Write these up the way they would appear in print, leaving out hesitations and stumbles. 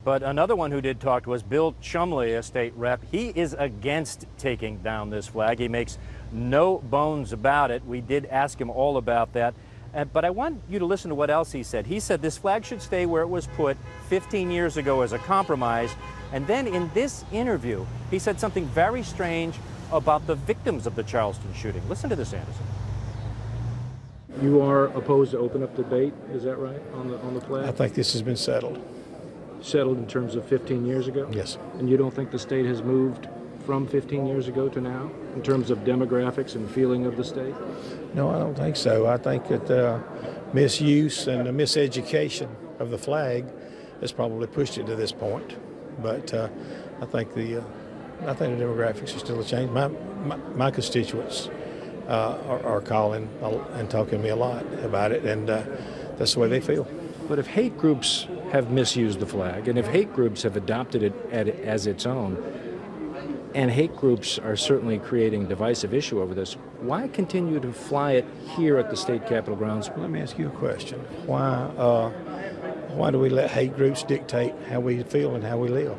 But another one who did talk was Bill Chumley, a state rep. He is against taking down this flag. He makes no bones about it. We did ask him all about that. But I want you to listen to what else he said. He said this flag should stay where it was put 15 years ago as a compromise. And then in this interview, he said something very strange about the victims of the Charleston shooting. Listen to this, Anderson. You are opposed to open up debate, is that right, on the flag? I think this has been settled. Settled in terms of 15 years ago? Yes. And you don't think the state has moved from 15 years ago to now in terms of demographics and feeling of the state? No, I don't think so. I think that misuse and the miseducation of the flag has probably pushed it to this point. But I think the demographics are still a change. My constituents are calling and talking to me a lot about it, and that's the way they feel. But if hate groups have misused the flag, and if hate groups have adopted it as its own, and hate groups are certainly creating divisive issue over this, why continue to fly it here at the state capitol grounds? Let me ask you a question. Why do we let hate groups dictate how we feel and how we live?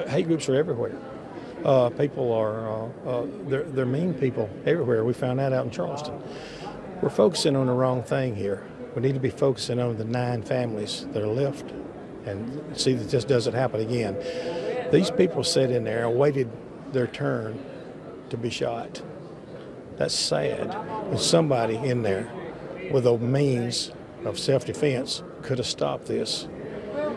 Hate groups are everywhere. People are, they're mean people everywhere. We found that out in Charleston. We're focusing on the wrong thing here. We need to be focusing on the 9 families that are left and see that this doesn't happen again. These people sat in there and waited their turn to be shot. That's sad. And somebody in there with a means of self-defense could have stopped this,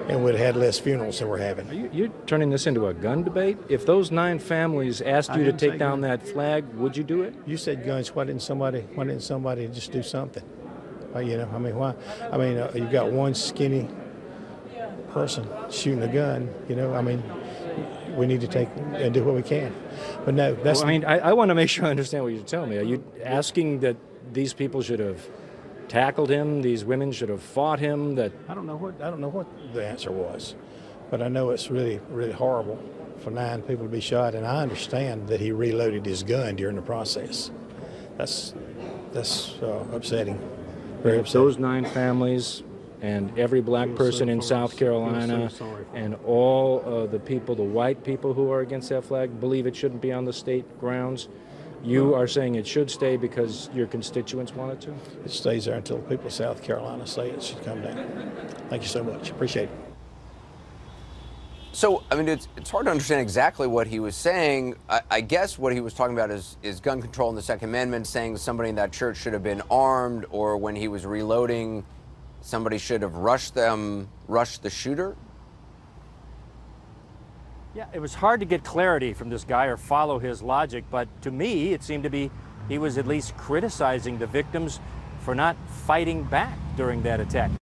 and we'd have had less funerals than we're having. You're turning this into a gun debate? If those 9 families asked you to take down that flag, would you do it? You said guns. Why didn't somebody just do something? Why? You've got one skinny person shooting a gun. We need to take and do what we can. But no, that's. Well, I want to make sure I understand what you're telling me. Are you asking that these people should have tackled him? These women should have fought him? That I don't know what the answer was, but I know it's really, really horrible for 9 people to be shot, and I understand that he reloaded his gun during the process. That's upsetting. Very upsetting. Those 9 families and every black person in South Carolina and all the people, the white people who are against that flag, believe it shouldn't be on the state grounds. You are saying it should stay because your constituents want it to? It stays there until the people of South Carolina say it should come down. Thank you so much. Appreciate it. So, it's hard to understand exactly what he was saying. I guess what he was talking about is gun control in the Second Amendment, saying somebody in that church should have been armed, or when he was reloading, somebody should have rushed the shooter? Yeah, it was hard to get clarity from this guy or follow his logic, but to me, it seemed to be he was at least criticizing the victims for not fighting back during that attack.